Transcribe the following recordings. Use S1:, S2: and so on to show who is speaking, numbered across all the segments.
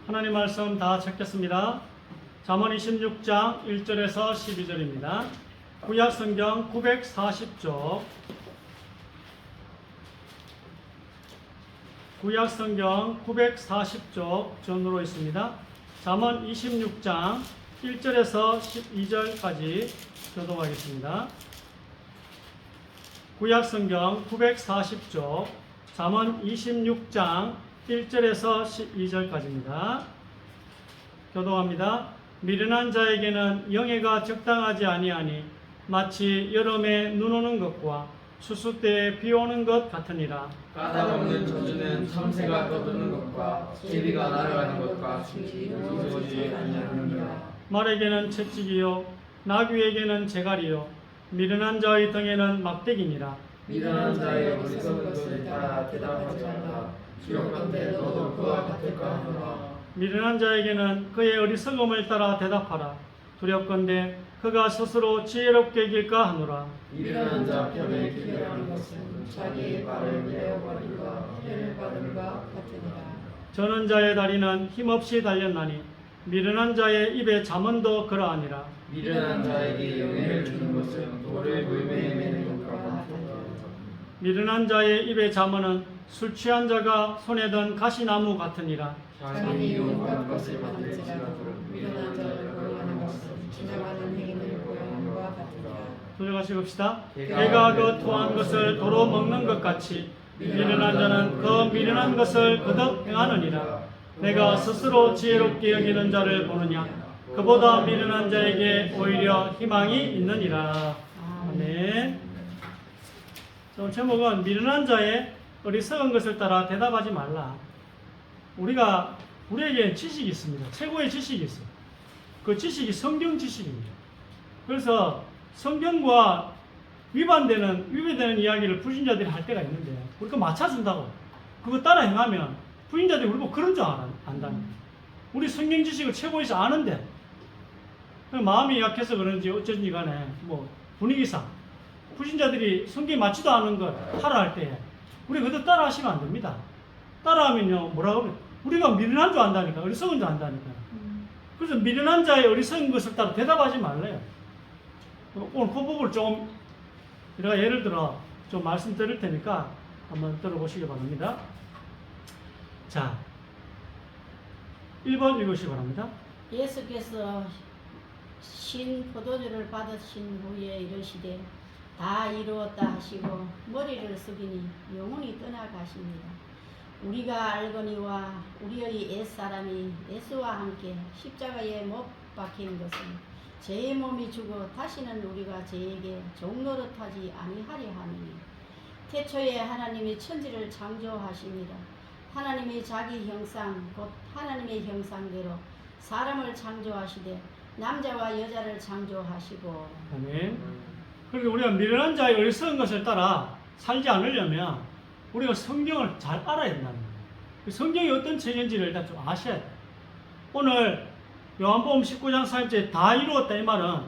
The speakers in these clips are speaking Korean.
S1: 하나님 말씀 다 찾겠습니다. 잠언 26장 1절에서 12절입니다. 구약 성경 940쪽, 구약 성경 940쪽 전으로 있습니다. 잠언 26장 1절에서 12절까지 교독하겠습니다. 구약 성경 940쪽, 잠언 26장 1절에서 12절까지입니다. 교독합니다. 미련한 자에게는 영예가 적당하지 아니하니 마치 여름에 눈 오는 것과 추수 때에 비 오는 것 같으니라.
S2: 까닭없는 저주는 참새가 떠드는 것과 제비가 날아가는 것과 이루어지지 아니하느니라.
S1: 말에게는 채찍이요 나귀에게는 재갈이요 미련한 자의 등에는 막대기니라.
S2: 미련한 자의 어리석은 것을 따라 대답하지 말라. 주역건대 너도 그와 같을까 하노라.
S1: 미련한 자에게는 그의 어리석음을 따라 대답하라. 두렵건대 그가 스스로 지혜롭게 길까 하노라.
S2: 미련한 자 편에 기대하는 것은 자기의 발을 내어버리가 해를 받음과 같으니라.
S1: 저는 자의 다리는 힘없이 달렸나니 미련한 자의 입에 잠언도 그러하니라.
S2: 미련한 자에게 영예를 주는 것은 돌을 물매에 매는 것과 같으니라.
S1: 미련한 자의 입에 잠언은 술 취한 자가 손에 든 가시나무 같으니라.
S2: 자신이 온갖 것을 만들지라도 미련한 자를 고용하는 것은 지나가는 행위를 고용하는 것과 같으니라.
S1: 도전같이 봅시다. 개가 그 토한 것을 도로 먹는 것 같이 미련한 자는 그 미련한 것을 그득 행하느니라. 내가 스스로 지혜롭게 여기는 자를 보느냐 그보다 미련한 자에게 오히려 희망이 있느니라. 아멘. 오늘 제목은 미련한 자의 어리석은 것을 따라 대답하지 말라. 우리에게 지식이 있습니다. 최고의 지식이 있어요. 그 지식이 성경 지식입니다. 그래서 성경과 위배되는 이야기를 불신자들이 할 때가 있는데 우리가 맞춰준다고 그거 따라 행하면 불신자들이 우리 보고 그런 줄 안다는. 우리 성경 지식을 최고에서 아는데 마음이 약해서 그런지 어쩐지 간에 뭐 분위기상 불신자들이 성경에 맞지도 않은 걸 하라 할 때 우리 그것도 따라 하시면 안 됩니다. 따라하면요 뭐라고 그래? 우리가 미련한 줄 안다니까, 어리석은 줄 안다니까. 그래서 미련한 자의 어리석은 것을 따라 대답하지 말래요. 오늘 그 부분을 좀 내가 예를 들어 좀 말씀드릴 테니까 한번 들어보시기 바랍니다. 자, 1번 읽으시기 바랍니다.
S3: 예수께서 신 포도주를 받으신 후에 이르시되 다 이루었다 하시고 머리를 숙이니 영혼이 떠나가십니다. 우리가 알거니와 우리의 옛사람이 예수와 함께 십자가에 못 박힌 것은 죄의 몸이 죽어 다시는 우리가 죄에게 종노릇하지 아니하려 하느니 태초에 하나님이 천지를 창조하시니라. 하나님이 자기 형상 곧 하나님의 형상대로 사람을 창조하시되 남자와 여자를 창조하시고.
S1: 아멘. 그러니까 우리가 미련한 자의 어리석은 것을 따라 살지 않으려면 우리가 성경을 잘 알아야 된다는 거예요. 성경이 어떤 책인지를 일단 좀 아셔야 돼요. 오늘 요한복음 19장 4절에 다 이루었다 이 말은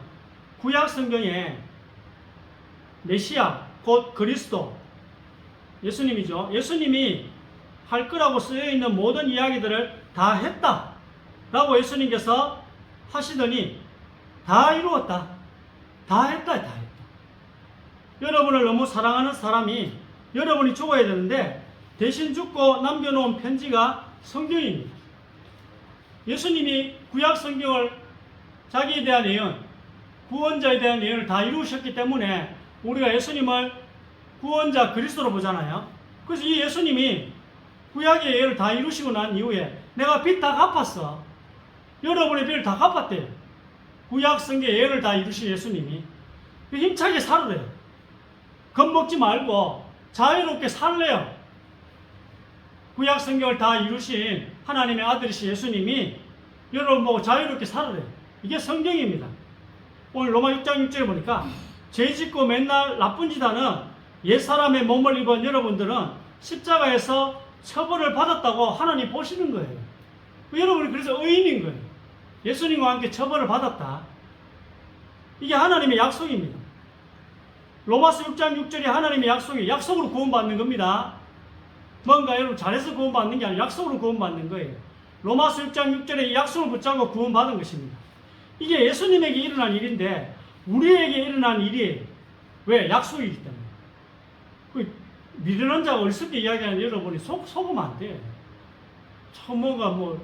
S1: 구약 성경에 메시아 곧 그리스도 예수님이죠. 예수님이 할 거라고 쓰여 있는 모든 이야기들을 다 했다 라고 예수님께서 하시더니 다 이루었다, 다 했다, 다 했다. 여러분을 너무 사랑하는 사람이 여러분이 죽어야 되는데 대신 죽고 남겨놓은 편지가 성경입니다. 예수님이 구약 성경을 자기에 대한 예언, 구원자에 대한 예언을 다 이루셨기 때문에 우리가 예수님을 구원자 그리스도로 보잖아요. 그래서 이 예수님이 구약의 예언을 다 이루시고 난 이후에 내가 빚 다 갚았어. 여러분의 빚을 다 갚았대요. 구약 성경 예언을 다 이루신 예수님이 힘차게 살으래요. 겁먹지 말고 자유롭게 살래요. 구약 성경을 다 이루신 하나님의 아들이신 예수님이 여러분 보고 자유롭게 살으래요. 이게 성경입니다. 오늘 로마 6장 6절에 보니까 죄 짓고 맨날 나쁜 짓 하는 옛사람의 몸을 입은 여러분들은 십자가에서 처벌을 받았다고 하나님 보시는 거예요. 여러분이 그래서 의인인 거예요. 예수님과 함께 처벌을 받았다. 이게 하나님의 약속입니다. 로마서 6장 6절이 하나님의 약속으로 구원받는 겁니다. 뭔가 여러분 잘해서 구원받는 게 아니라 약속으로 구원받는 거예요. 로마서 6장 6절에 약속을 붙잡고 구원받은 것입니다. 이게 예수님에게 일어난 일인데 우리에게 일어난 일이 왜? 약속이기 때문에. 그 미련한 자가 어리석게 이야기하는 여러분이 속으면 안 돼. 처음 뭔가 뭐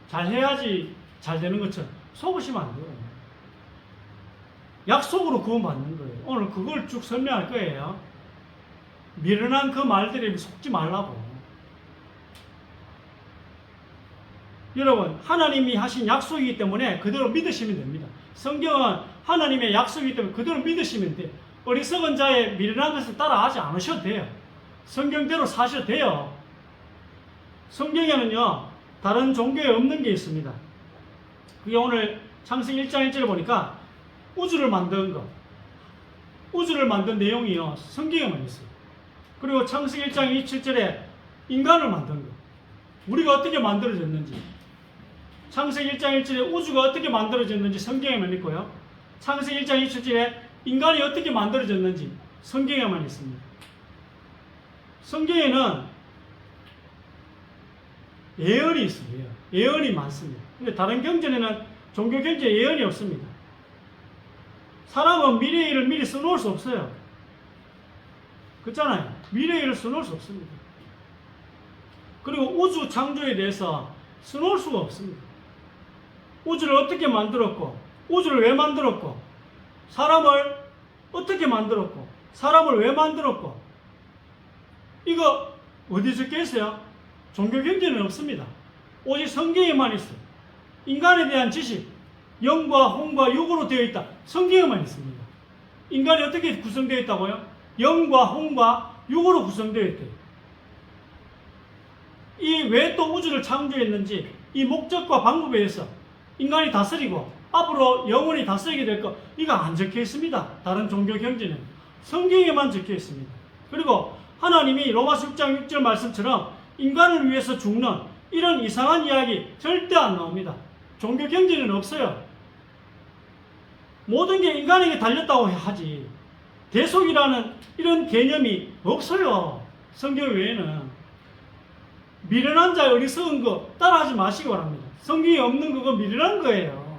S1: 잘해야지 잘 되는 것처럼 속으시면 안 돼요. 약속으로 구원받는 거예요. 오늘 그걸 쭉 설명할 거예요. 미련한 그 말들에 속지 말라고. 여러분, 하나님이 하신 약속이기 때문에 그대로 믿으시면 됩니다. 성경은 하나님의 약속이기 때문에 그대로 믿으시면 돼요. 어리석은 자의 미련한 것을 따라하지 않으셔도 돼요. 성경대로 사셔도 돼요. 성경에는요, 다른 종교에 없는 게 있습니다. 그게 오늘 창세기 1장 1절에 보니까 우주를 만든 것, 우주를 만든 내용이요, 성경에만 있어요. 그리고 창세기 1장 27절에 인간을 만든 것, 우리가 어떻게 만들어졌는지, 창세기 1장 1절에 우주가 어떻게 만들어졌는지 성경에만 있고요. 창세기 1장 27절에 인간이 어떻게 만들어졌는지 성경에만 있습니다. 성경에는 예언이 있어요. 예언이 많습니다. 근데 다른 경전에는 종교 경전에 예언이 없습니다. 사람은 미래의 일을 미리 써놓을 수 없어요. 그렇잖아요. 미래의 일을 써놓을 수 없습니다. 그리고 우주 창조에 대해서 써놓을 수가 없습니다. 우주를 어떻게 만들었고, 우주를 왜 만들었고, 사람을 어떻게 만들었고, 사람을 왜 만들었고, 이거 어디에 적혀 있어요? 종교 경전에는 없습니다. 오직 성경에만 있어요. 인간에 대한 지식, 영과 혼과 육으로 되어 있다. 성경에만 있습니다. 인간이 어떻게 구성되어 있다고요? 영과 혼과 육으로 구성되어 있대요. 이 왜 또 우주를 창조했는지, 이 목적과 방법에 의해서 인간이 다스리고 앞으로 영원히 다스리게 될 것, 이거 안 적혀 있습니다. 다른 종교 경전에는. 성경에만 적혀 있습니다. 그리고 하나님이 로마서 6장 6절 말씀처럼 인간을 위해서 죽는 이런 이상한 이야기 절대 안 나옵니다. 종교 경전에는 없어요. 모든 게 인간에게 달렸다고 하지, 대속이라는 이런 개념이 없어요. 성경 외에는. 미련한 자의 어리석은 거 따라하지 마시기 바랍니다. 성경에 없는 그거 미련한 거예요.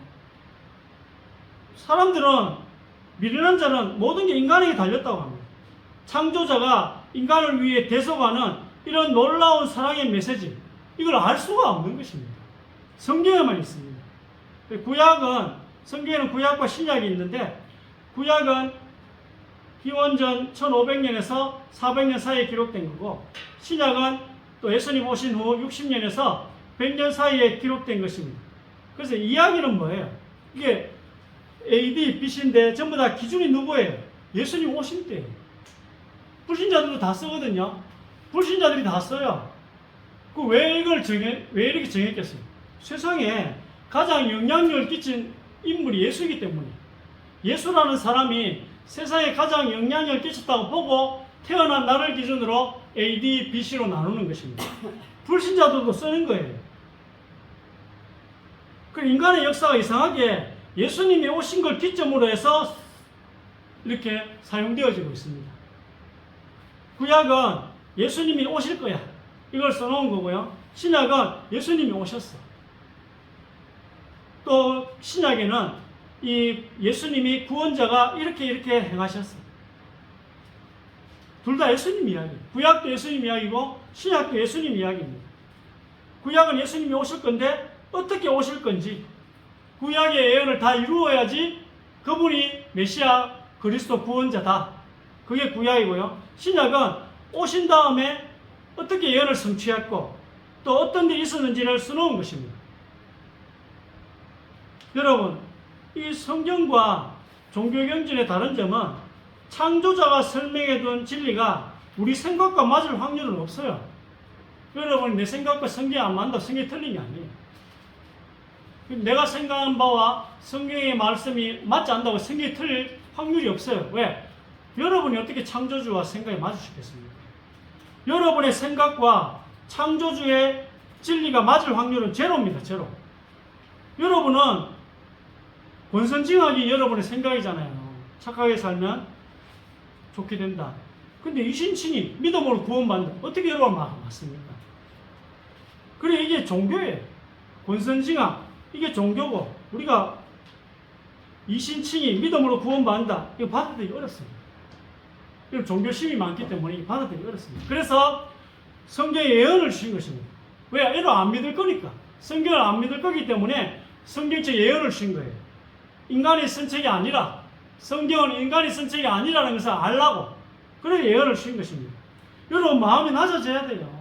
S1: 사람들은, 미련한 자는 모든 게 인간에게 달렸다고 합니다. 창조자가 인간을 위해 대속하는 이런 놀라운 사랑의 메시지, 이걸 알 수가 없는 것입니다. 성경에만 있습니다. 구약은, 성경에는 구약과 신약이 있는데, 구약은 기원전 1500년에서 400년 사이에 기록된 거고, 신약은 또 예수님 오신 후 60년에서 100년 사이에 기록된 것입니다. 그래서 이야기는 뭐예요? 이게 AD, BC인데 전부 다 기준이 누구예요? 예수님 오신 때예요. 불신자들도 다 쓰거든요. 불신자들이 다 써요. 왜 이렇게 정했겠어요? 세상에 가장 영향력을 끼친 인물이 예수이기 때문에, 예수라는 사람이 세상에 가장 영향력을 끼쳤다고 보고 태어난 나를 기준으로 AD, BC로 나누는 것입니다. 불신자들도 쓰는 거예요. 그 인간의 역사가 이상하게 예수님이 오신 걸 기점으로 해서 이렇게 사용되어지고 있습니다. 구약은 예수님이 오실 거야, 이걸 써놓은 거고요. 신약은 예수님이 오셨어. 또 신약에는 이 예수님이 구원자가 이렇게 행하셨어. 둘 다 예수님 이야기. 구약도 예수님 이야기고 신약도 예수님 이야기입니다. 구약은 예수님이 오실 건데 어떻게 오실 건지, 구약의 예언을 다 이루어야지 그분이 메시아 그리스도 구원자다. 그게 구약이고요. 신약은 오신 다음에 어떻게 예언을 성취했고 또 어떤 일이 있었는지를 써놓은 것입니다. 여러분, 이 성경과 종교경전의 다른 점은 창조자가 설명해둔 진리가 우리 생각과 맞을 확률은 없어요. 여러분, 내 생각과 성경이 안 맞는다고 성경이 틀린 게 아니에요. 내가 생각한 바와 성경의 말씀이 맞지 않는다고 성경이 틀릴 확률이 없어요. 왜? 여러분이 어떻게 창조주와 생각이 맞으시겠습니까? 여러분의 생각과 창조주의 진리가 맞을 확률은 제로입니다. 제로. 여러분은 권선징악이 여러분의 생각이잖아요. 착하게 살면 좋게 된다. 근데 이신친이 믿음으로 구원받는다. 어떻게 여러분 맞습니까? 그래, 이게 종교예요. 권선징악, 이게 종교고, 우리가 이신칭이 믿음으로 구원받는다. 이거 받아들이기 어렵습니다. 이건 종교심이 많기 때문에 이거 받아들이기 어렵습니다. 그래서 성경에 예언을 주신 것입니다. 왜? 이를 안 믿을 거니까. 성경을 안 믿을 거기 때문에 성경적 예언을 주신 거예요. 인간이 쓴 책이 아니라, 성경은 인간이 쓴 책이 아니라는 것을 알라고, 그래서 예언을 주신 것입니다. 여러분, 마음이 낮아져야 돼요.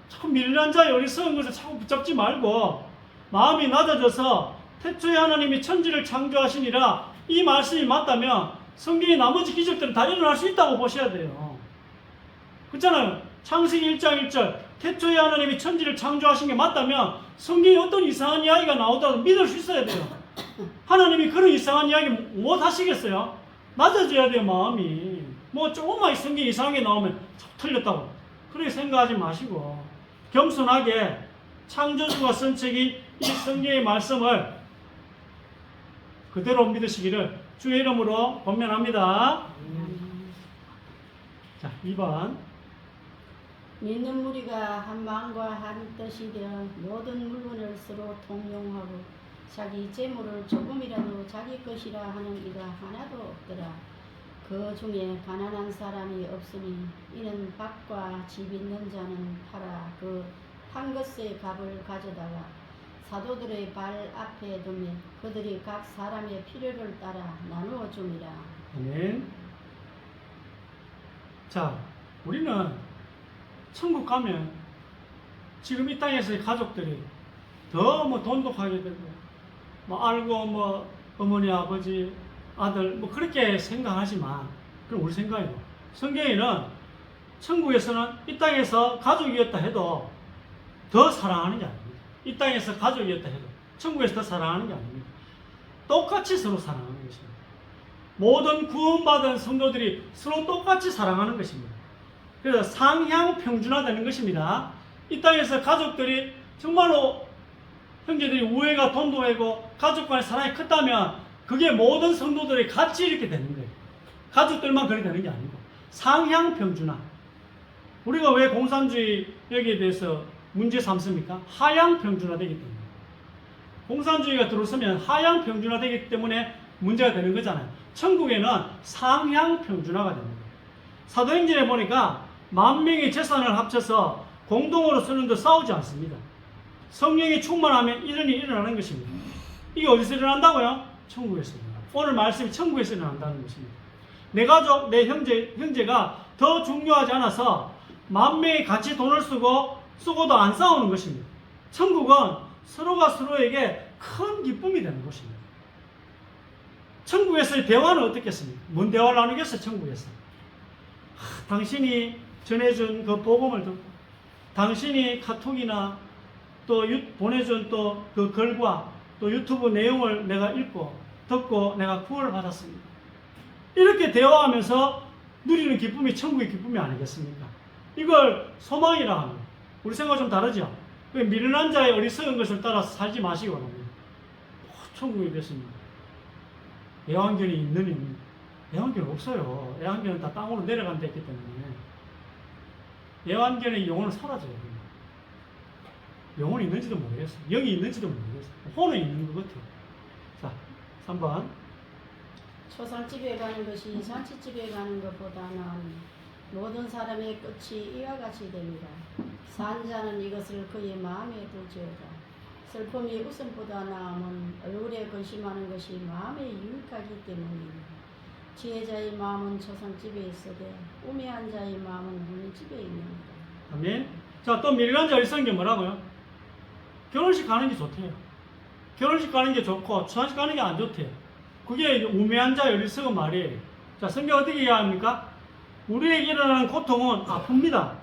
S1: 자꾸 미련한 자의 어리석은 것을 자꾸 붙잡지 말고, 마음이 낮아져서 태초에 하나님이 천지를 창조하시니라, 이 말씀이 맞다면 성경의 나머지 기적들은 다 일어날 수 있다고 보셔야 돼요. 그렇잖아요. 창세기 1장 1절, 태초에 하나님이 천지를 창조하신 게 맞다면 성경에 어떤 이상한 이야기가 나오더라도 믿을 수 있어야 돼요. 하나님이 그런 이상한 이야기 못 하시겠어요? 낮아져야 돼요, 마음이. 뭐 조금만 성경에 이상한 게 나오면 틀렸다고 그렇게 생각하지 마시고 겸손하게 창조주가 쓴 책인 이 성경의 말씀을 그대로 믿으시기를 주의 이름으로 권면합니다. 자, 2번.
S3: 믿는 무리가 한 마음과 한 뜻이 되어 모든 물건을 서로 통용하고 자기 재물을 조금이라도 자기 것이라 하는 이가 하나도 없더라. 그 중에 가난한 사람이 없으니 이는 밭과 집 있는 자는 팔아 그 한 것의 값을 가져다가 사도들의 발 앞에 두며 그들이 각 사람의 필요를 따라 나누어 줍니다.
S1: 아멘. 자, 우리는 천국 가면 지금 이 땅에서의 가족들이 더 뭐 돈독하게 되고 뭐 알고 뭐 어머니 아버지 아들 뭐 그렇게 생각하지만 그럼 우리 생각이고 성경에는 천국에서는 이 땅에서 가족이었다 해도 더 사랑하는 게 아닙니다. 이 땅에서 가족이었다 해도 천국에서 더 사랑하는 게 아닙니다. 똑같이 서로 사랑하는 것입니다. 모든 구원받은 성도들이 서로 똑같이 사랑하는 것입니다. 그래서 상향평준화되는 것입니다. 이 땅에서 가족들이 정말로 형제들이 우애가 돈독하고 가족 간의 사랑이 컸다면 그게 모든 성도들이 같이 이렇게 되는 거예요. 가족들만 그렇게 되는 게 아니고 상향평준화. 우리가 왜 공산주의 여기에 대해서 문제 삼습니까? 하향평준화되기 때문에. 공산주의가 들어서면 하향평준화되기 때문에 문제가 되는 거잖아요. 천국에는 상향평준화가 되는 거예요. 사도행전에 보니까 10,000명의 재산을 합쳐서 공동으로 쓰는데 싸우지 않습니다. 성령이 충만하면 이런 일이 일어나는 것입니다. 이게 어디서 일어난다고요? 천국에서 일어난다. 오늘 말씀이 천국에서 일어난다는 것입니다. 내 가족, 내 형제가 더 중요하지 않아서 10,000명이 같이 돈을 쓰고도 안 싸우는 것입니다. 천국은 서로가 서로에게 큰 기쁨이 되는 곳입니다. 천국에서의 대화는 어떻겠습니까? 뭔 대화를 나누겠어요, 천국에서? 당신이 전해준 그 복음을 듣고, 당신이 카톡이나 또 보내준 또 그 글과 또 유튜브 내용을 내가 읽고, 듣고 내가 구원을 받았습니다. 이렇게 대화하면서 누리는 기쁨이 천국의 기쁨이 아니겠습니까? 이걸 소망이라 합니다. 우리 생각과 좀 다르죠? 미련한 자의 어리석은 것을 따라서 살지 마시기 바랍니다. 천국이 됐습니다. 애완견이 있는 애완견 없어요. 애완견은 다 땅으로 내려간 데 있기 때문에 애완견의 영혼은 사라져요. 영혼이 있는지도 모르겠어요. 영이 있는지도 모르겠어요. 혼은 있는 것 같아요. 자, 3번.
S3: 초상집에 가는 것이 잔치집에 가는 것보다는 모든 사람의 끝이 이와 같이 됩니다. 산 자는 이것을 그의 마음에 두지어다. 슬픔이 웃음보다 나음은 얼굴에 근심하는 것이 마음에 유익하기 때문입니다. 지혜자의 마음은 초상집에 있으되 우매한 자의 마음은 무는 집에 있습니다.
S1: 아멘. 자, 또 미련한 자 어리석은 게 뭐라고요? 결혼식 가는 게 좋대요. 결혼식 가는 게 좋고 초상식 가는 게 안 좋대요. 그게 우매한 자 어리석은 말이에요. 자, 성경 어떻게 이해합니까? 우리에게 일어나는 고통은 아픕니다.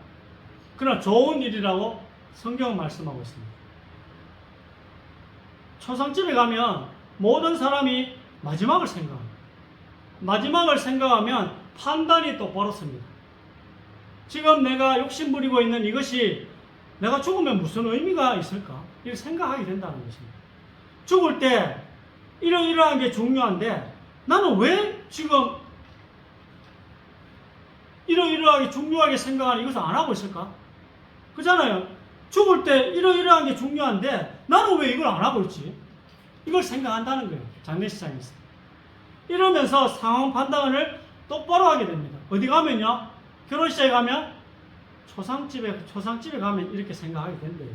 S1: 그러나 좋은 일이라고 성경은 말씀하고 있습니다. 초상집에 가면 모든 사람이 마지막을 생각합니다. 마지막을 생각하면 판단이 또 벌어집니다. 지금 내가 욕심부리고 있는 이것이 내가 죽으면 무슨 의미가 있을까? 이렇게 생각하게 된다는 것입니다. 죽을 때 이러한 게 중요한데 나는 왜 지금 이러하게 중요하게 생각하는 이것을 안 하고 있을까? 그렇잖아요. 죽을 때 이러이러한 게 중요한데 나는 왜 이걸 안 하고 있지? 이걸 생각한다는 거예요. 장례식장에서. 이러면서 상황 판단을 똑바로 하게 됩니다. 어디 가면요? 결혼식장에 가면 초상집에 가면 이렇게 생각하게 된대요.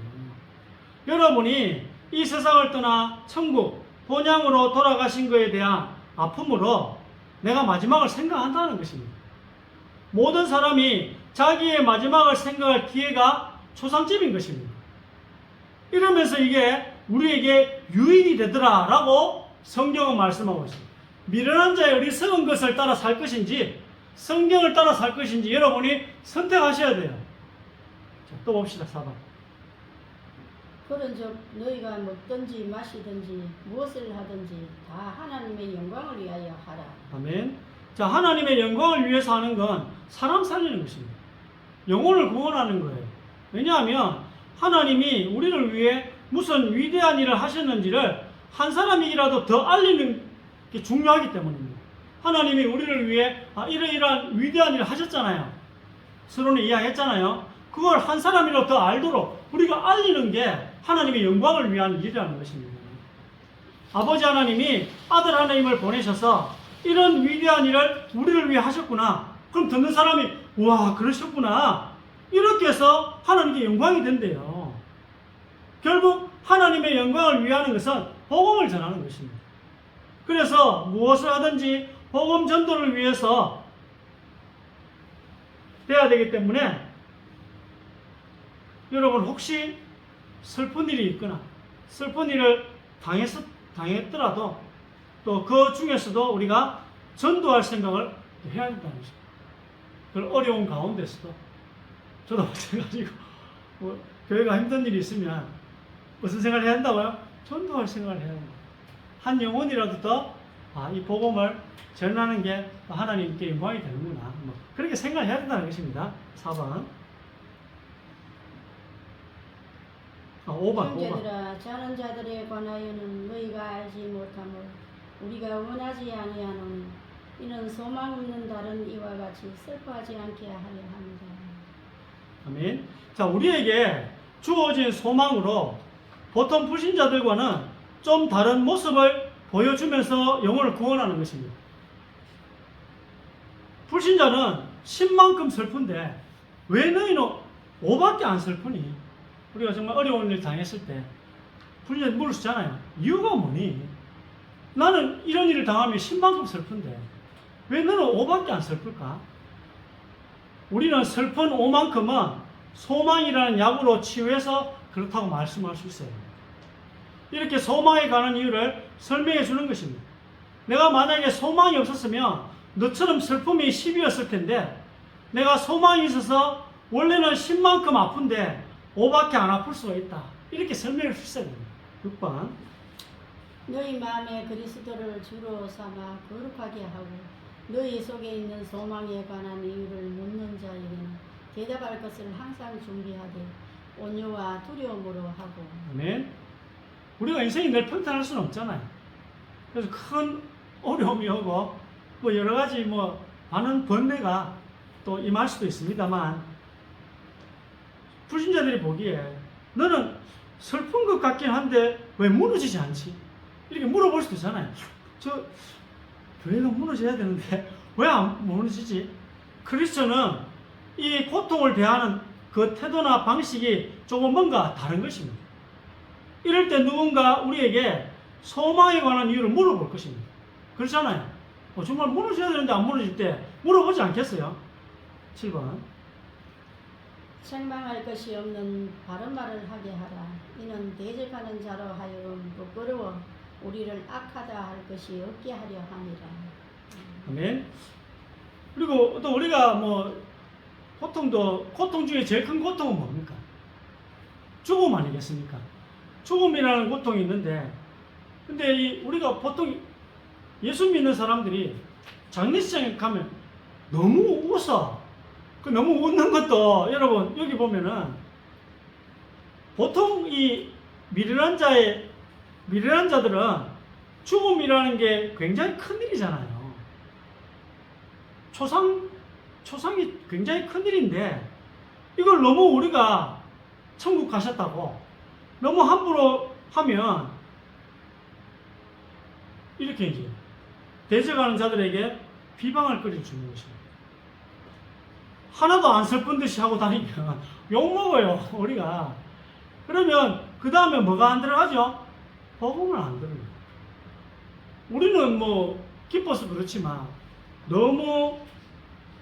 S1: 여러분이 이 세상을 떠나 천국, 본향으로 돌아가신 것에 대한 아픔으로 내가 마지막을 생각한다는 것입니다. 모든 사람이 자기의 마지막을 생각할 기회가 초상집인 것입니다. 이러면서 이게 우리에게 유익이 되더라라고 성경은 말씀하고 있습니다. 미련한 자의 어리석은 것을 따라 살 것인지 성경을 따라 살 것인지 여러분이 선택하셔야 돼요. 자, 또 봅시다. 4번.
S3: 그런즉 너희가 먹든지 마시든지 무엇을 하든지 다 하나님의 영광을 위하여 하라.
S1: 아멘. 자, 하나님의 영광을 위해서 하는 건 사람 살리는 것입니다. 영혼을 구원하는 거예요. 왜냐하면 하나님이 우리를 위해 무슨 위대한 일을 하셨는지를 한 사람이라도 더 알리는 게 중요하기 때문입니다. 하나님이 우리를 위해 이러이러한 위대한 일을 하셨잖아요. 서론에 이야기했잖아요. 그걸 한 사람이라도 더 알도록 우리가 알리는 게 하나님의 영광을 위한 일이라는 것입니다. 아버지 하나님이 아들 하나님을 보내셔서 이런 위대한 일을 우리를 위해 하셨구나. 그럼 듣는 사람이 와 그러셨구나. 이렇게 해서 하나님께 영광이 된대요. 결국 하나님의 영광을 위하는 것은 복음을 전하는 것입니다. 그래서 무엇을 하든지 복음 전도를 위해서 돼야 되기 때문에 여러분 혹시 슬픈 일이 있거나 슬픈 일을 당했더라도 또 그 중에서도 우리가 전도할 생각을 해야 된다는 것입니다. 그 어려운 가운데서도 저도 마찬가지고 교회가 힘든 일이 있으면 무슨 생각을 해야 한다고요? 전도할 생각을 해야 합니다. 한 영혼이라도 더 이 복음을 전하는 게 하나님께 영광이 되는구나. 그렇게 생각을 해야 된다는 것입니다. 4번. 5번.
S3: 형제들아 자는 자들에 관하여는 너희가 알지 못함을 우리가 원하지 아니하노니 이는 소망 없는 다른 이와 같이 슬퍼하지 않게 하려 합니다.
S1: 아멘. 자, 우리에게 주어진 소망으로 보통 불신자들과는 좀 다른 모습을 보여주면서 영혼을 구원하는 것입니다. 불신자는 10만큼 슬픈데 왜 너희는 5밖에 안 슬프니? 우리가 정말 어려운 일 당했을 때 불신자들 물으시잖아요. 이유가 뭐니? 나는 이런 일을 당하면 10만큼 슬픈데 왜 너는 5밖에 안 슬플까? 우리는 슬픈 5만큼은 소망이라는 약으로 치유해서 그렇다고 말씀할 수 있어요. 이렇게 소망에 관한 이유를 설명해 주는 것입니다. 내가 만약에 소망이 없었으면 너처럼 슬픔이 10이었을 텐데 내가 소망이 있어서 원래는 10만큼 아픈데 5밖에 안 아플 수가 있다. 이렇게 설명할 수 있어야 됩니다. 6번.
S3: 너희 마음에 그리스도를 주로 삼아 거룩하게 하고 너희 속에 있는 소망에 관한 이유를 묻는 자에게는 대답할 것을 항상 준비하되 온유와 두려움으로 하고.
S1: 아멘. 우리가 인생이 늘 평탄할 수는 없잖아요. 그래서 큰 어려움이 오고 뭐 여러 가지 많은 번뇌가 또 임할 수도 있습니다만 불신자들이 보기에 너는 슬픈 것 같긴 한데 왜 무너지지 않지? 이렇게 물어볼 수도 있잖아요. 저 교회가 무너져야 되는데 왜 안 무너지지? 크리스천은 이 고통을 대하는 그 태도나 방식이 조금 뭔가 다른 것입니다. 이럴 때 누군가 우리에게 소망에 관한 이유를 물어볼 것입니다. 그렇잖아요. 정말 무너져야 되는데 안 무너질 때 물어보지 않겠어요? 7번.
S3: 책망할 것이 없는 바른 말을 하게 하라. 이는 대적하는 자로 하여금 부끄러워 우리를 악하다 할 것이 없게 하려 함이라.
S1: 아멘. 그리고 또 우리가 고통 중에 제일 큰 고통은 뭡니까? 죽음 아니겠습니까? 죽음이라는 고통이 있는데, 근데 우리가 보통 예수 믿는 사람들이 장례식장에 가면 너무 웃어. 너무 웃는 것도 여러분 여기 보면은 보통 이 미련한 자들은 죽음이라는 게 굉장히 큰 일이잖아요. 초상이 굉장히 큰 일인데 이걸 너무 우리가 천국 가셨다고 너무 함부로 하면 이렇게 이제 대적하는 자들에게 비방을 끓여주는 것입니다. 하나도 안 슬픈 듯이 하고 다니면 욕먹어요, 우리가. 그러면 그 다음에 뭐가 안 들어가죠? 복음을 안 들어요. 우리는 뭐 기뻐서 그렇지만 너무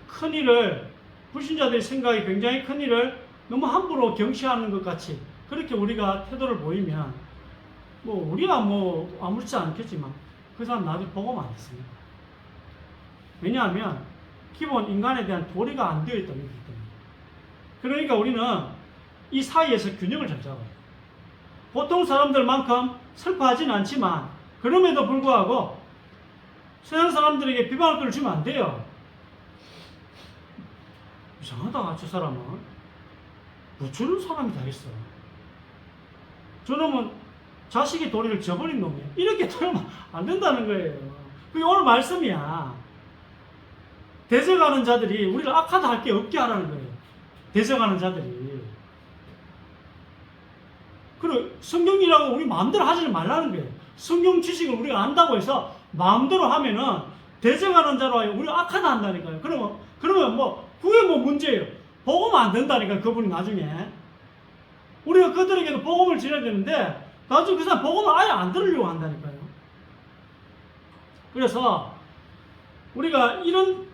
S1: 큰 일을, 불신자들의 생각이 굉장히 큰 일을 너무 함부로 경시하는 것 같이 그렇게 우리가 태도를 보이면 뭐 우리가 뭐 아무렇지 않겠지만 그 사람 나중에 복음 안 듣습니다. 왜냐하면 기본 인간에 대한 도리가 안 되어 있다는 거기 때문에. 그러니까 우리는 이 사이에서 균형을 잘 잡아요. 보통 사람들만큼 슬퍼하진 않지만 그럼에도 불구하고 세상 사람들에게 비방을 끌어주면 안 돼요. 이상하다, 저 사람은. 뭐 저런 사람이 다 있어. 저놈은 자식의 도리를 저버린 놈이야. 이렇게 들으면 안 된다는 거예요. 그게 오늘 말씀이야. 대적하는 자들이 우리를 악하다 할 게 없게 하라는 거예요. 대적하는 자들이. 그리고 성경이라고 우리 마음대로 하지는 말라는 거예요. 성경 지식을 우리가 안다고 해서 마음대로 하면은 대적하는 자로 우리가 악하다 한다니까요. 그러면 뭐 그게 뭐 문제예요. 복음 안 된다니까, 그분이 나중에. 우리가 그들에게도 복음을 전해야 되는데 나중에 그 사람 복음을 아예 안 들으려고 한다니까요. 그래서 우리가 이런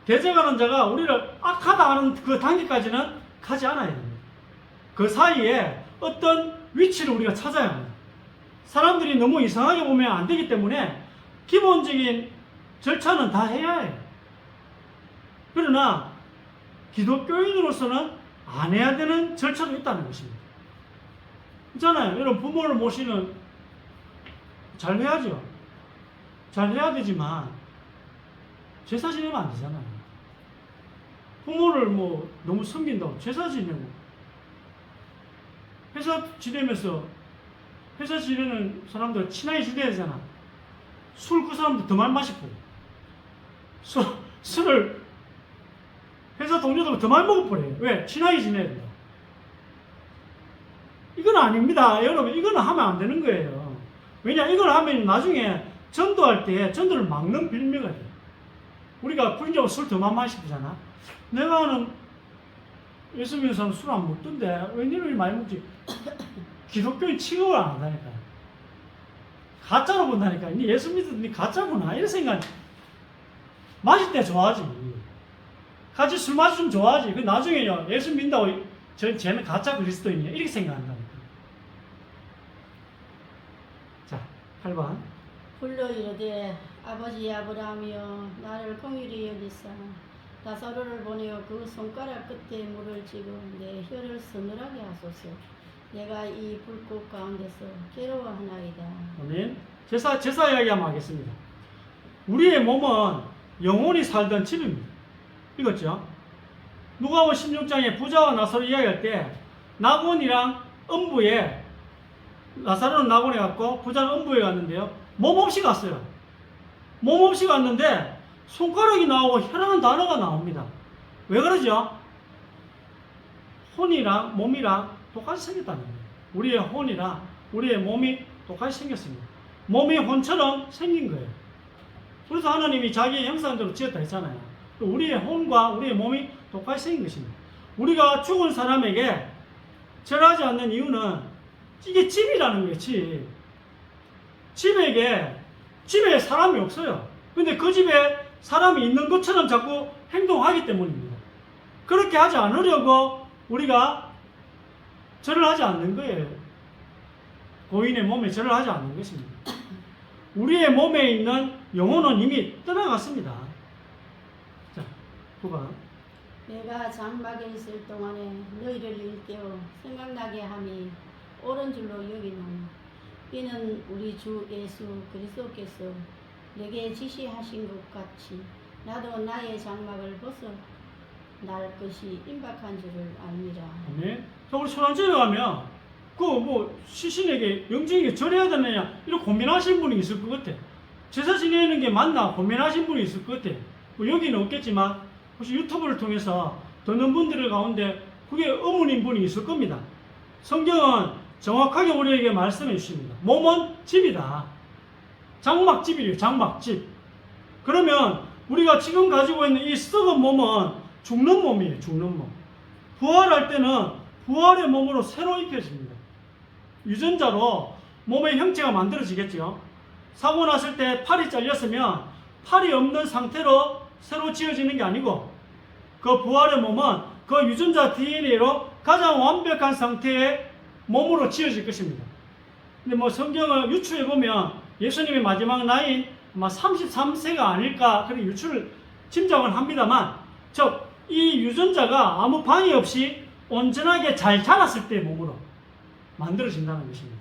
S1: 대적하는 자가 우리를 악하다 하는 그 단계까지는 가지 않아야 됩니다. 그 사이에 어떤 위치를 우리가 찾아야 합니다. 사람들이 너무 이상하게 보면 안 되기 때문에 기본적인 절차는 다 해야 해요. 그러나 기독교인으로서는 안 해야 되는 절차도 있다는 것입니다. 있잖아요. 여러분, 부모를 모시는 잘 해야죠. 잘 해야 되지만 제사 지내면 안 되잖아요. 부모를 뭐 너무 섬긴다고 제사 지내고, 회사 지내면서 회사 지내는 사람들 친하게 지내야 되잖아. 술 그 사람들 더 많이 마시고, 술을 회사 동료들 더 많이 먹어버려요. 왜? 친하게 지내야 돼요. 이건 아닙니다. 여러분, 이거는 하면 안 되는 거예요. 왜냐, 이걸 하면 나중에 전도할 때 전도를 막는 빌미가 돼요. 우리가 불인자고 술 더 많이 마시잖아. 내가 아는 예수 믿는 사람 술 안 먹던데 왜 니는 많이 먹지? 기독교인 취급을 안 한다니까요. 가짜로 본다니까. 니 예수 믿어도 니 가짜구나, 이런 생각. 마실 때 좋아하지. 같이 술 마시면 좋아하지. 그 나중에요, 예수 믿는다고 쟤는 가짜 그리스도인이야, 이렇게 생각한다니까. 자, 8번.
S3: 불러 이르되 아버지 아브라함이여 나를 긍휼히 여기사 나사로를 보내어 그 손가락 끝에 물을 쥐고 내 혀를 서늘하게 하소서. 내가 이 불꽃 가운데서 괴로워하나이다.
S1: 아멘. 제사 이야기 한번 하겠습니다. 우리의 몸은 영혼이 살던 집입니다. 읽었죠? 누가복음 16장에 부자와 나사로 이야기할 때 나곤이랑 음부에, 나사로는 나곤에 갔고 부자는 음부에 갔는데요. 몸 없이 갔어요. 몸 없이 갔는데 손가락이 나오고 혀라는 단어가 나옵니다. 왜 그러죠? 혼이랑 몸이랑 똑같이 생겼다는 거예요. 우리의 혼이랑 우리의 몸이 똑같이 생겼습니다. 몸이 혼처럼 생긴 거예요. 그래서 하나님이 자기의 형상대로 지었다 했잖아요. 우리의 혼과 우리의 몸이 똑같이 생긴 것입니다. 우리가 죽은 사람에게 절하지 않는 이유는 이게 집이라는 거예요. 집에 사람이 없어요. 근데 그 집에 사람이 있는 것처럼 자꾸 행동하기 때문입니다. 그렇게 하지 않으려고 우리가 절을 하지 않는 거예요. 고인의 몸에 절을 하지 않는 것입니다. 우리의 몸에 있는 영혼은 이미 떠나갔습니다. 자, 9번.
S3: 내가 장막에 있을 동안에 너희를 일깨워 생각나게 함이 옳은 줄로 여기노니 이는 우리 주 예수 그리스도께서 내게 지시하신 것 같이 나도 나의 장막을 벗어 날 것이 임박한 줄을 알미라.
S1: 아멘. 자, 우리 천안교회 가면 시신에게 영적에게 절해야 되느냐 이런 고민하시는 분이 있을 것 같아. 제사 지내는 게 맞나 고민하시는 분이 있을 것 같아. 뭐 여기는 없겠지만 혹시 유튜브를 통해서 듣는 분들 가운데 그게 의문인 분이 있을 겁니다. 성경은 정확하게 우리에게 말씀해 주십니다. 몸은 집이다. 장막집이래요. 장막집. 그러면 우리가 지금 가지고 있는 이 썩은 몸은 죽는 몸이에요. 죽는 몸. 부활할 때는 부활의 몸으로 새로 입혀집니다. 유전자로 몸의 형체가 만들어지겠죠. 사고 났을 때 팔이 잘렸으면 팔이 없는 상태로 새로 지어지는 게 아니고 그 부활의 몸은 그 유전자 DNA로 가장 완벽한 상태의 몸으로 지어질 것입니다. 근데 뭐 성경을 유추해 보면 예수님의 마지막 나이인 아마 33세가 아닐까 그렇게 유추를 짐작을 합니다만 즉 이 유전자가 아무 방해 없이 온전하게 잘 자랐을 때의 몸으로 만들어진다는 것입니다.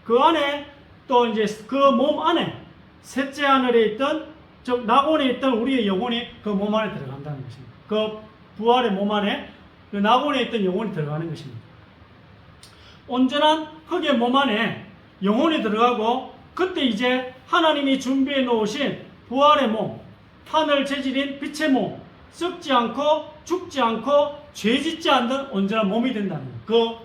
S1: 그 안에 또 이제 그 몸 안에 셋째 하늘에 있던 즉 낙원에 있던 우리의 영혼이 그 몸 안에 들어간다는 것입니다. 그 부활의 몸 안에 그 낙원에 있던 영혼이 들어가는 것입니다. 온전한 흙의 몸 안에 영혼이 들어가고 그때 이제 하나님이 준비해 놓으신 부활의 몸, 하늘 재질인 빛의 몸, 썩지 않고 죽지 않고 죄짓지 않는 온전한 몸이 된다는 거예요.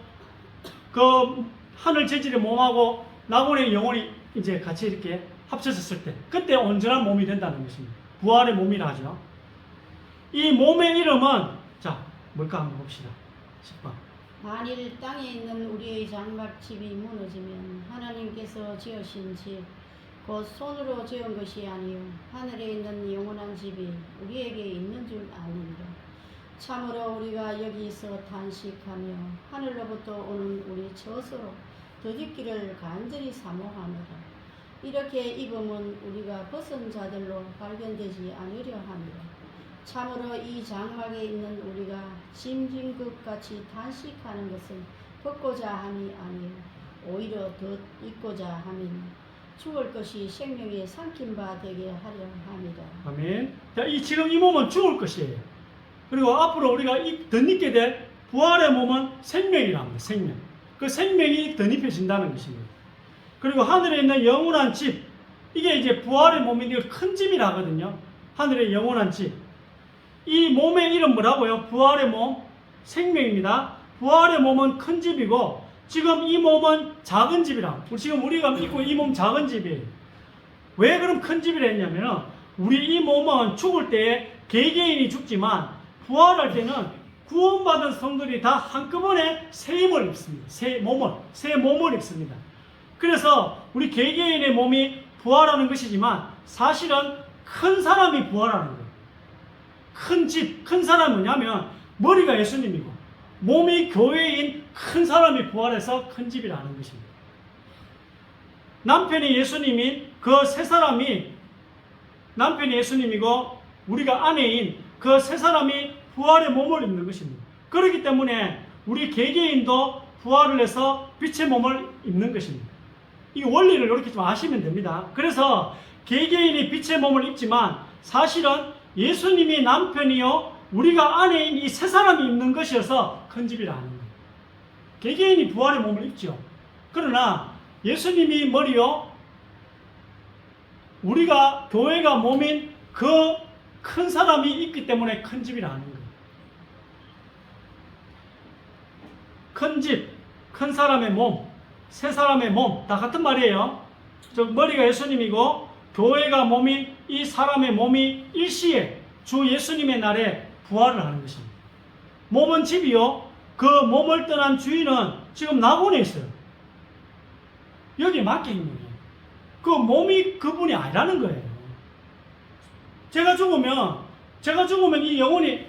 S1: 그 하늘 재질의 몸하고 낙원의 영혼이 이제 같이 이렇게 합쳐졌을 때 그때 온전한 몸이 된다는 것입니다. 부활의 몸이라 하죠. 이 몸의 이름은 자 뭘까 한번 봅시다. 10번.
S3: 만일 땅에 있는 우리의 장막집이 무너지면 하나님께서 지으신 집 곧 손으로 지은 것이 아니요 하늘에 있는 영원한 집이 우리에게 있는 줄 아느니라. 참으로 우리가 여기서 단식하며 하늘로부터 오는 우리 젖으로 더짓기를 간절히 사모하노라. 이렇게 입음은 우리가 벗은 자들로 발견되지 않으려 함이라. 참으로 이 장막에 있는 우리가 짐진 것 같이 단식하는 것은 벗고자 함이 아니요 오히려 더 입고자 함이니 죽을 것이 생명에 삼킨 바 되게 하려 함이라.
S1: 아멘. 자, 지금 이 몸은 죽을 것이에요. 그리고 앞으로 우리가 덧입게 될 부활의 몸은 생명이라 합니다. 생명. 그 생명이 덧입혀진다는 것입니다. 그리고 하늘에 있는 영원한 집, 이게 이제 부활의 몸인데 큰 집이라 하거든요. 하늘의 영원한 집. 이 몸의 이름 뭐라고요? 부활의 몸, 생명입니다. 부활의 몸은 큰 집이고 지금 이 몸은 작은 집이라. 지금 우리가 입고 이 몸 작은 집이에요. 왜 그럼 큰 집이라 했냐면은 우리 이 몸은 죽을 때 개개인이 죽지만 부활할 때는 구원받은 성들이 다 한꺼번에 새 힘을 입습니다. 새 몸을 입습니다. 그래서 우리 개개인의 몸이 부활하는 것이지만 사실은 큰 사람이 부활하는 거예요. 큰 집, 큰 사람은 뭐냐면 머리가 예수님이고 몸이 교회인 큰 사람이 부활해서 큰 집이라는 것입니다. 남편이 예수님인 그 세 사람이 남편이 예수님이고 우리가 아내인 그 세 사람이 부활의 몸을 입는 것입니다. 그렇기 때문에 우리 개개인도 부활을 해서 빛의 몸을 입는 것입니다. 이 원리를 이렇게 좀 아시면 됩니다. 그래서 개개인이 빛의 몸을 입지만 사실은 예수님이 남편이요 우리가 아내인 이 세 사람이 입는 것이어서 큰 집이라는 거예요. 개개인이 부활의 몸을 입죠. 그러나 예수님이 머리요 우리가 교회가 몸인 그 큰 사람이 있기 때문에 큰 집이라는 거예요. 큰 집, 큰 사람의 몸, 세 사람의 몸 다 같은 말이에요. 즉 머리가 예수님이고 교회가 몸인 이 사람의 몸이 일시에 주 예수님의 날에 부활을 하는 것입니다. 몸은 집이요. 그 몸을 떠난 주인은 지금 낙원에 있어요. 여기에 맡겨 있는 거예요. 그 몸이 그분이 아니라는 거예요. 제가 죽으면 이 영혼이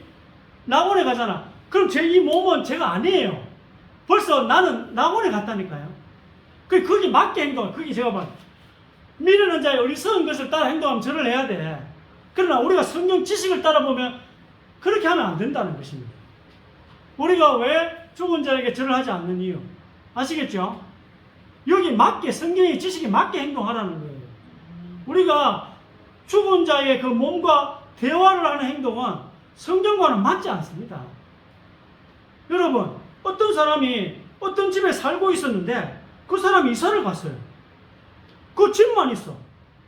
S1: 낙원에 가잖아. 그럼 이 몸은 제가 아니에요. 벌써 나는 낙원에 갔다니까요. 거기 맞게 행동해. 거기 제가 봐. 미련한 자의 어리석은 것을 따라 행동하면 절을 해야 돼. 그러나 우리가 성경 지식을 따라보면 그렇게 하면 안 된다는 것입니다. 우리가 왜 죽은 자에게 절을 하지 않는 이유 아시겠죠? 여기 맞게 성경의 지식에 맞게 행동하라는 거예요. 우리가 죽은 자의 그 몸과 대화를 하는 행동은 성경과는 맞지 않습니다. 여러분 어떤 사람이 어떤 집에 살고 있었는데 그 사람이 이사를 갔어요. 그 집만 있어.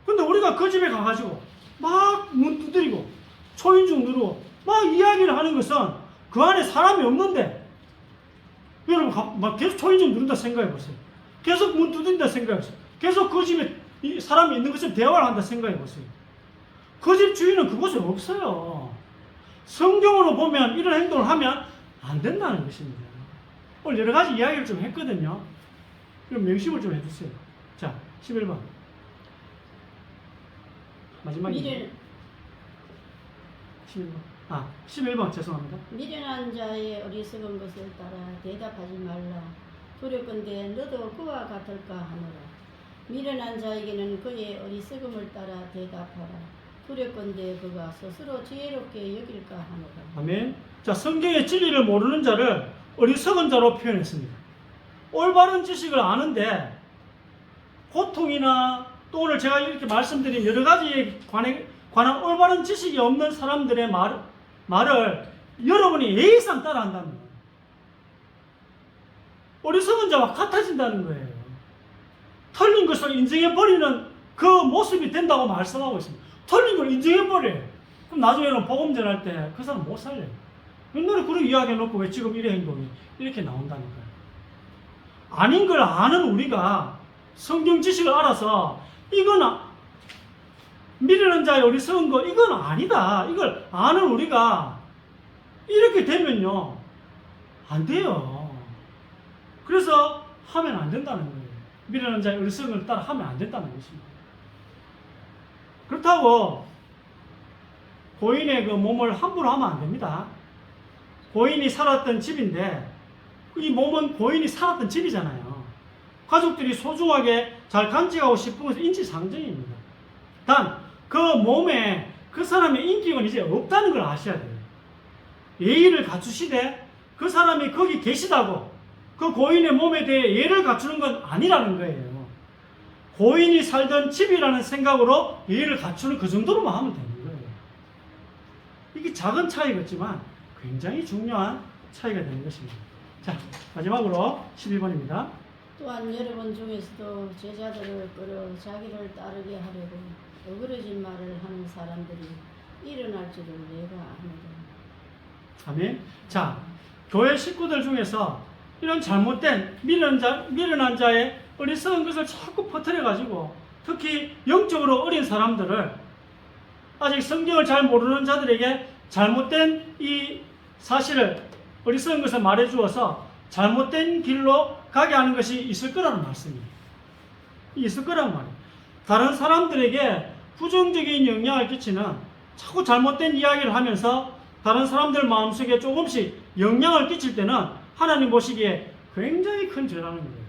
S1: 근데 우리가 그 집에 가가지고 막 문 두드리고 초인종 누르고 막 이야기를 하는 것은 그 안에 사람이 없는데 여러분 막 계속 초인종 누른다 생각해 보세요. 계속 문 두드린다 생각해 보세요. 계속 그 집에 사람이 있는 것처럼 대화를 한다 생각해 보세요. 그 집 주인은 그곳에 없어요. 성경으로 보면 이런 행동을 하면 안 된다는 것입니다. 오늘 여러 가지 이야기를 좀 했거든요. 그럼 명심을 좀 해주세요. 자, 11번. 마지막이에요. 11번. 11번 죄송합니다.
S3: 미련한 자의 어리석은 것을 따라 대답하지 말라. 두렵건대 너도 그와 같을까 하노라. 미련한 자에게는 그의 어리석음을 따라 대답하라. 두렵건대 그가 스스로 지혜롭게 여길까 하노라.
S1: 아멘. 자, 성경의 진리를 모르는 자를 어리석은 자로 표현했습니다. 올바른 지식을 아는데 고통이나 또 오늘 제가 이렇게 말씀드린 여러 가지에 관한 올바른 지식이 없는 사람들의 말을 여러분이 예의상 따라한다는 거예요. 어리석은 자와 같아진다는 거예요. 틀린 것을 인정해버리는 그 모습이 된다고 말씀하고 있습니다. 틀린 걸 인정해버려요. 그럼 나중에는 복음 전할 때 그 사람 못 살려요. 옛날에 그렇게 이야기해놓고 왜 지금 이래 행동이 이렇게 나온다는 거예요. 아닌 걸 아는 우리가 성경 지식을 알아서 이건 미련한 자의 어리석은 거 이건 아니다. 이걸 아는 우리가 이렇게 되면요 안 돼요. 그래서 하면 안 된다는 거예요. 미련한 자의 어리석은 걸 따라 하면 안 된다는 것입니다. 그렇다고 고인의 그 몸을 함부로 하면 안 됩니다. 고인이 살았던 집인데 이 몸은 고인이 살았던 집이잖아요. 가족들이 소중하게 잘 간직하고 싶은 것은 인지상정입니다. 단 그 몸에 그 사람의 인격은 이제 없다는 걸 아셔야 돼요. 예의를 갖추시되 그 사람이 거기 계시다고 그 고인의 몸에 대해 예의를 갖추는 건 아니라는 거예요. 고인이 살던 집이라는 생각으로 예의를 갖추는 그 정도로만 하면 되는 거예요. 이게 작은 차이겠지만 굉장히 중요한 차이가 되는 것입니다. 자, 마지막으로 12번입니다.
S3: 또한 여러분 중에서도 제자들을 끌어 자기를 따르게 하려고 어그러진 말을 하는 사람들이 일어날 줄을 내가 아노라.
S1: 아멘. 자, 교회 식구들 중에서 이런 잘못된 미련한 자의 어리석은 것을 자꾸 퍼뜨려가지고 특히 영적으로 어린 사람들을 아직 성경을 잘 모르는 자들에게 잘못된 이 사실을 어리석은 것을 말해주어서 잘못된 길로 가게 하는 것이 있을 거라는 말씀이에요. 있을 거란 말이에요. 다른 사람들에게 부정적인 영향을 끼치는 자꾸 잘못된 이야기를 하면서 다른 사람들 마음속에 조금씩 영향을 끼칠 때는 하나님 보시기에 굉장히 큰 죄라는 거예요.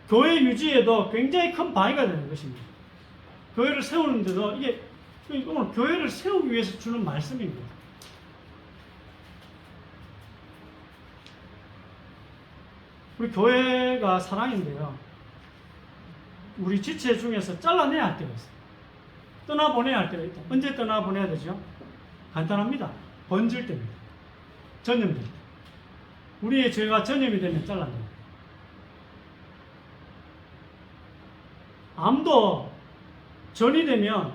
S1: 교회 유지에도 굉장히 큰 방해가 되는 것입니다. 교회를 세우는데도 이게 오늘 교회를 세우기 위해서 주는 말씀입니다. 우리 교회가 사랑인데요. 우리 지체 중에서 잘라내야 할 때가 있어요. 떠나보내야 할 때가 있다. 언제 떠나보내야 되죠? 간단합니다. 번질 때입니다. 전염될 때. 우리의 죄가 전염이 되면 잘라내요. 암도 전이 되면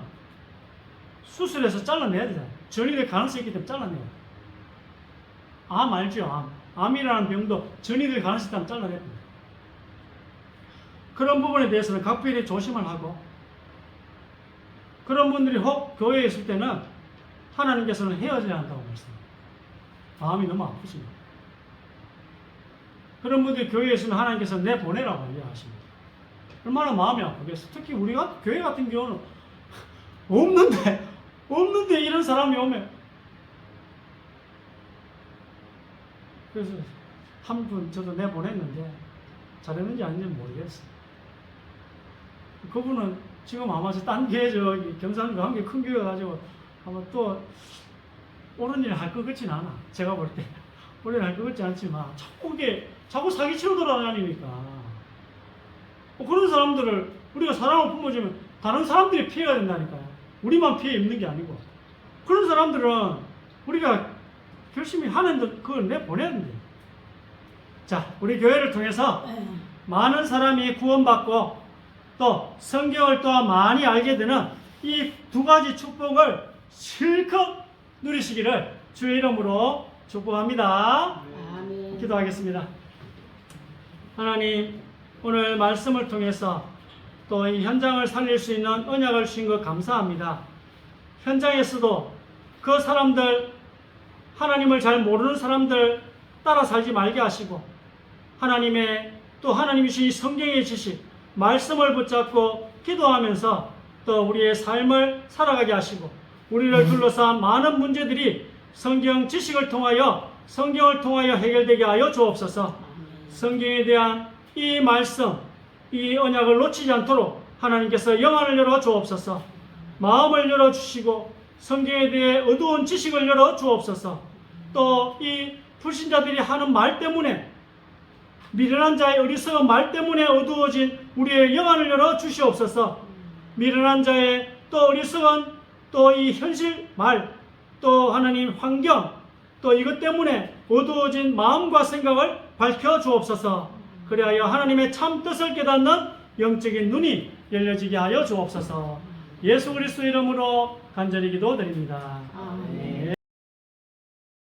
S1: 수술해서 잘라내야 되잖아요. 전이 될 가능성이 있기 때문에 잘라내요. 암 알죠? 암. 암이라는 병도 전이 될 가능성이 있다면 잘라내야 됩니다. 그런 부분에 대해서는 각별히 조심을 하고 그런 분들이 혹 교회에 있을 때는 하나님께서는 헤어져야 한다고 말씀합니다. 마음이 너무 아프십니다. 그런 분들이 교회에 있으면 하나님께서 내보내라고 이야기하십니다. 얼마나 마음이 아프겠어요. 특히 우리가 교회 같은 경우는 없는데 이런 사람이 오면 그래서 한 분 저도 내보냈는데 잘했는지 아닌지 모르겠어요. 그분은 지금 아마 딴 교회 경상도 한 개 큰 교회 가지고 아마 또 옳은 일 할 것 같진 않아. 제가 볼 때 옳은 일 할 것 같지 않지만 자꾸 사기치러 돌아다니니까 그런 사람들을 우리가 사랑을 품어주면 다른 사람들이 피해가 된다니까요. 우리만 피해 입는 게 아니고 그런 사람들은 우리가 열심히 하는데 그걸 내보내야 된대요. 자, 우리 교회를 통해서 많은 사람이 구원받고 또 성경을 또한 많이 알게 되는 이 두 가지 축복을 실컷 누리시기를 주의 이름으로 축복합니다.
S3: 아멘.
S1: 기도하겠습니다. 하나님, 오늘 말씀을 통해서 또 이 현장을 살릴 수 있는 언약을 주신 것 감사합니다. 현장에서도 그 사람들, 하나님을 잘 모르는 사람들 따라 살지 말게 하시고, 하나님의 또 하나님이 주신 성경의 지식, 말씀을 붙잡고 기도하면서 또 우리의 삶을 살아가게 하시고, 우리를 둘러싼 많은 문제들이 성경 지식을 통하여, 성경을 통하여 해결되게 하여 주옵소서. 성경에 대한 이 말씀, 이 언약을 놓치지 않도록 하나님께서 영안을 열어 주옵소서. 마음을 열어 주시고 성경에 대해 어두운 지식을 열어 주옵소서. 또 이 불신자들이 하는 말 때문에, 미련한 자의 어리석은 말 때문에 어두워진 우리의 영안을 열어 주시옵소서. 미련한 자의 또 어리석은 또 이 현실 말, 또 하나님 환경, 또 이것 때문에 어두워진 마음과 생각을 밝혀 주옵소서. 그리하여 하나님의 참 뜻을 깨닫는 영적인 눈이 열려지게 하여 주옵소서. 예수 그리스도 이름으로 간절히 기도드립니다.
S3: 아멘.